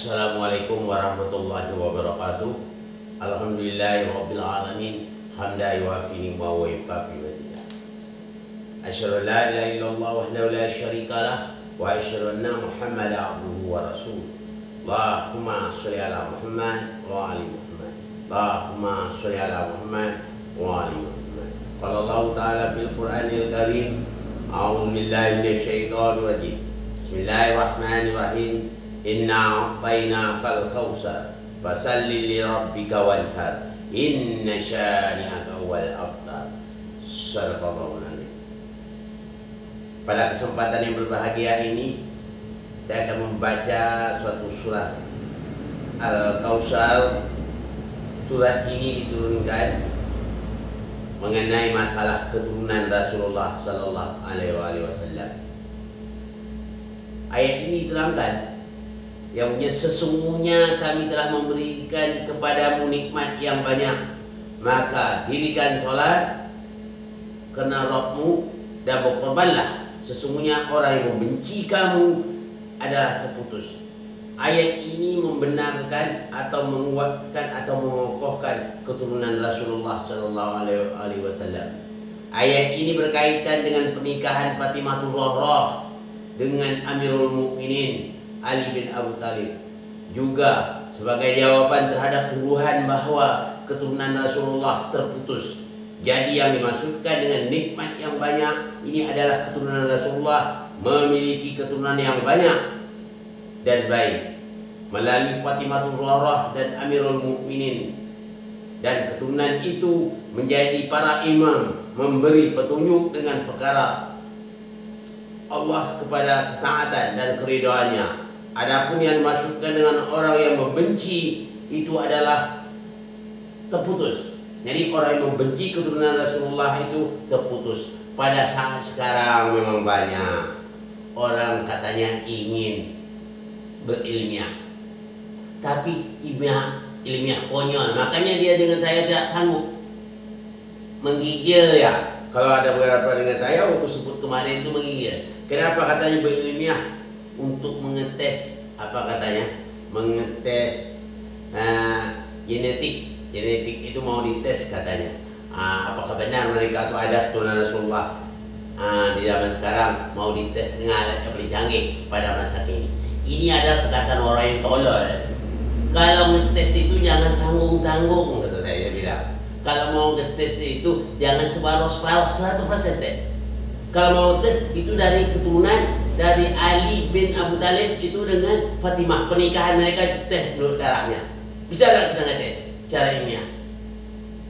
Assalamualaikum warahmatullahi wabarakatuh. Alhamdulillahi rabbil alamin. Hamda yuwafi ni'mahu wa yukafi mazidah. Asyhadu an la ilaha illallah wahdahu la syarika lah wa asyhadu anna Muhammadan abduhu wa rasuluh. Allahumma shalli ala Muhammad wa ali Muhammad. Allahumma shalli ala Muhammad wa ali Muhammad. Qala Allah ta'ala fil Qur'anil Karim. A'udzu billahi minasy syaithanir rajim. Bismillahirrahmanirrahim. Inna a'tainakal kautsar fasalli li rabbika wanhar inna syani'aka wal abtar. Sadaqallahu alazim. Pada kesempatan yang berbahagia ini saya akan membaca suatu surat Al-Kautsar. Surat ini diturunkan mengenai masalah keturunan Rasulullah sallallahu alaihi wasallam. Ayat ini diterangkan yang punya sesungguhnya kami telah memberikan kepadamu nikmat yang banyak, maka dirikan sholat karena Rabbmu dan berkorbanlah, sesungguhnya orang yang membenci kamu adalah terputus. Ayat ini membenarkan atau menguatkan atau mengokohkan keturunan Rasulullah sallallahu alaihi wasallam. Ayat ini berkaitan dengan pernikahan Fatimah Zahra dengan Amirul Mukminin Ali bin Abu Thalib, juga sebagai jawaban terhadap tuduhan bahwa keturunan Rasulullah terputus. Jadi yang dimaksudkan dengan nikmat yang banyak ini adalah keturunan Rasulullah memiliki keturunan yang banyak dan baik melalui Fatimah Zahra dan Amirul Mukminin, dan keturunan itu menjadi para imam memberi petunjuk dengan perkara Allah kepada ketaatan dan keridhaannya. Adapun yang dimaksudkan dengan orang yang membenci itu adalah terputus. Jadi orang yang membenci keturunan Rasulullah itu terputus. Pada saat sekarang memang banyak orang katanya ingin berilmiah, tapi ilmiah konyol. Makanya dia dengan saya tidak sanggup menggigil ya. Kalau ada beberapa dengan saya waktu sebut kemarin itu menggigil. Kenapa katanya berilmiah? Untuk mengetes apa katanya? Mengetes genetik itu mau dites katanya. Apakah benar mereka itu ada keturunan Rasulullah? Di zaman sekarang mau dites dengan alat yang paling canggih pada masa kini. Ini adalah perkataan orang yang tolol. Kalau ngetes itu jangan tanggung-tanggung, kata saya bilang. Kalau mau ngetes itu jangan separuh-separuh 100% deh. Kalau mau tes itu dari keturunan dari Ali bin Abu Thalib itu dengan Fatimah, pernikahan mereka tes dulu darahnya. Bisa nggak kita ngetes cara ini?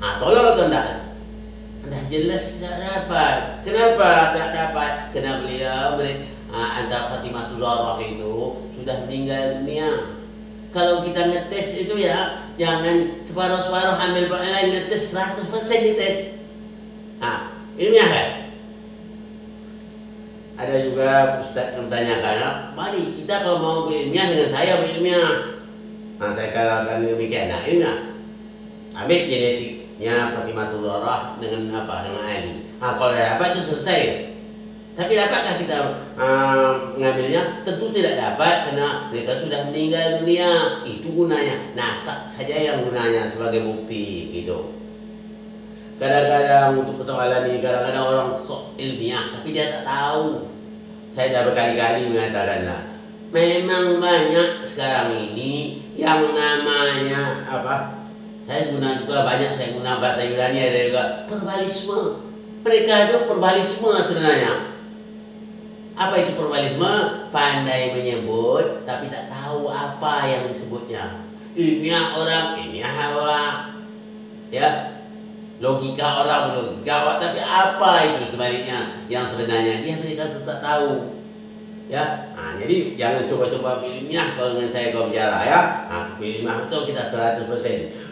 Tolong atau enggak? Anda jelas tidak dapat. Kenapa tak dapat? Karena beliau antara Fatimah Zahra itu sudah meninggal dunia. Kalau kita ngetes itu ya jangan separuh-separuh, ambil lain ngetes 100% dites. Ilmiah kan? Ada juga Ustaz yang tanyakan, mari kita kalau mau berilmiah dengan saya berilmiah. Saya katakan demikian. Ilmiah, ambil genetiknya Fatimah Zahra dengan apa? Dengan Ali. Kalau dapat itu selesai. Tapi dapatkah kita mengambilnya? Tentu tidak dapat karena mereka sudah meninggal dunia. Itu gunanya. Nasab saja yang gunanya sebagai bukti gitu. Kadang-kadang untuk persoalan ini, kadang-kadang orang sok ilmiah tapi dia tak tahu. Saya sudah berkali-kali mengatakanlah, memang banyak sekarang ini yang namanya apa? Saya guna juga banyak, saya guna bahasa Yunani ada juga verbalisme. Mereka itu verbalisme sebenarnya. Apa itu verbalisme? Pandai menyebut tapi tak tahu apa yang disebutnya. Ilmiah orang, ilmiah hawa, ya. Logika orang logika, tapi apa itu sebaliknya yang sebenarnya dia mereka tak tahu ya. Jadi jangan coba-coba ilmiah kalau dengan saya kau bicara ya. Ilmiah betul kita 100%.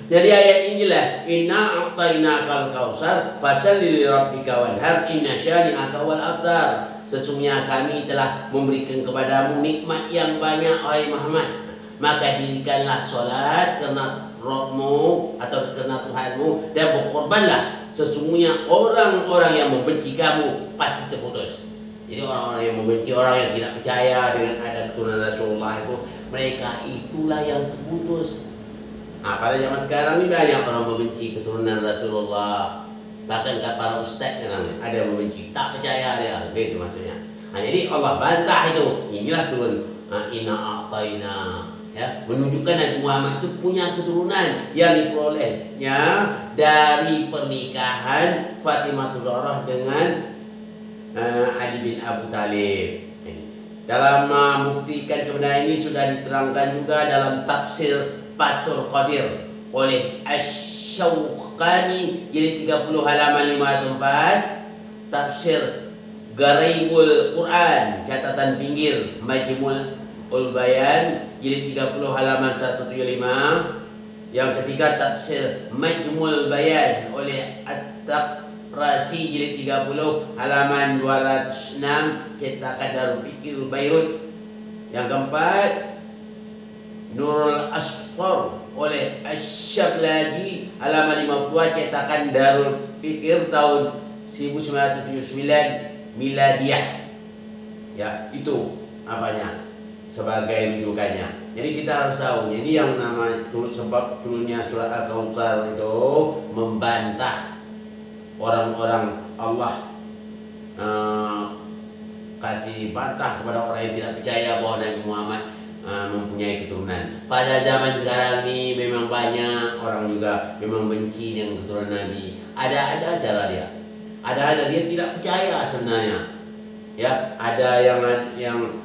Jadi ayat inilah inna a'tainakal kautsar fasalli li rabbika wanhar inna syani'aka wal abtar. Sesungguhnya kami telah memberikan kepadamu nikmat yang banyak wahai Muhammad, maka dirikanlah solat karena Rabbmu atau karena Tuhanmu dan berkorbanlah, sesungguhnya orang-orang yang membenci kamu pasti terputus. Jadi orang-orang yang membenci, orang yang tidak percaya dengan ada keturunan Rasulullah itu mereka itulah yang terputus. Nah, pada zaman sekarang ini banyak orang membenci keturunan Rasulullah. Bahkan para ustaz ada yang membenci, tak percaya dia, gitu maksudnya. Nah, jadi Allah bantah itu. Inilah turun inna a'tayna, ya, menunjukkan Nabi Muhammad itu punya keturunan yang diperolehnya dari pernikahan Fatimah Zahra dengan Ali bin Abu Thalib. Dalam membuktikan kebenaran ini sudah diterangkan juga dalam tafsir Fathul Qadir oleh Asy-Syaukani jilid 30 halaman 504, tafsir Gharibul Quran catatan pinggir Majmu'ul Bayan jilid 30 halaman 175. Yang ketiga tafsir Majmu'ul Bayan oleh At-Tabrasi jilid 30 halaman 206 cetakan Darul Fikih Beirut. Yang keempat Nurul Asfar oleh Asy-Syablaji halaman 52 cetakan Darul Fikir tahun 1979 Miladiyah. Ya, itu apanya sebagai rujukannya. Jadi kita harus tahu. Jadi yang nama sebab turunnya surat Al-Kautsar itu membantah orang-orang Allah, kasih bantah kepada orang yang tidak percaya bahwa Nabi Muhammad mempunyai keturunan. Pada zaman sekarang ini memang banyak orang juga memang benci dengan keturunan Nabi. Ada cara dia. Ada dia tidak percaya sebenarnya. Ya, ada yang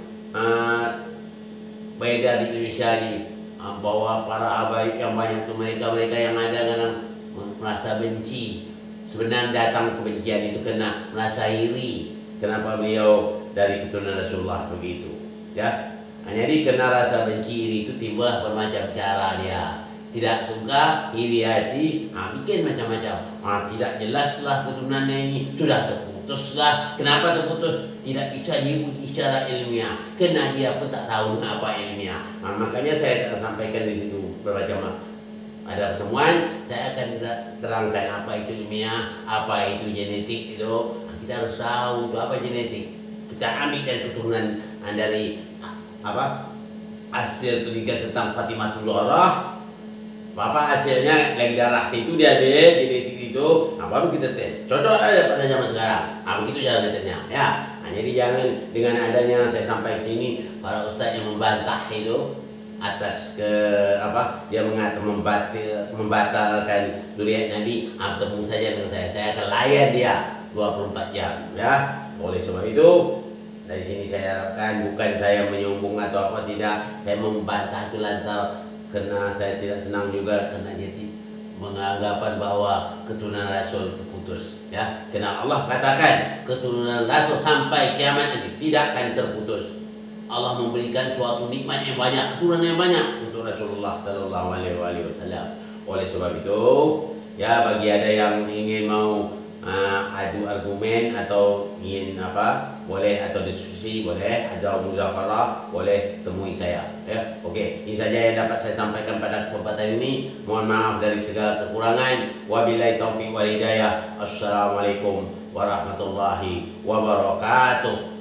beda di Indonesia ini, bahwa para habaib yang banyak itu mereka yang ada kadang merasa benci. Sebenarnya datang kebencian itu kena merasa iri. Kenapa beliau dari keturunan Rasulullah begitu? Ya. Jadi kena rasa benci itu timbullah bermacam cara dia. Tidak suka, iri hati, bikin macam-macam. Tidak jelaslah keturunannya ini, sudah terputuslah. Kenapa terputus? Tidak bisa diuji secara ilmiah. Karena dia pun tak tahu apa ilmiah. Makanya saya sampaikan di situ bermacam. Ada pertemuan, saya akan terangkan apa itu ilmiah, apa itu genetik itu. Kita harus tahu itu apa genetik. Kita ambil dari keturunan dari hasil penelitian tentang Fatimah Zahra. Hasilnya lagi darah situ dia deh genetik itu. Baru kita tes. Cocok aja pada zaman sekarang. Begitu cara tesnya. Ya. Jadi jangan dengan adanya saya sampai sini para ustaz yang membantah itu atas dia mengatakan membatalkan zuriat Nabi, bertemu saja dengan saya akan layan dia 24 jam, ya. Oleh sebab itu dari sini saya harapkan bukan saya menyombong atau apa, tidak, saya membantah itu lantar karena saya tidak senang juga karena dia menganggapan bahwa keturunan Rasul terputus, ya. Karena Allah katakan keturunan Rasul sampai kiamat nanti tidak akan terputus. Allah memberikan suatu nikmat yang banyak, keturunan yang banyak untuk Rasulullah Sallallahu Alaihi Wasallam. Oleh sebab itu, ya, bagi ada yang ingin mau adu argumen atau ingin boleh, atau diskusi boleh, ada muzakarah boleh, temui saya, ya. Oke, ini saja yang dapat saya sampaikan pada kesempatan ini. Mohon maaf dari segala kekurangan. Wabillahi taufiq wal hidayah. Assalamualaikum warahmatullahi wabarakatuh.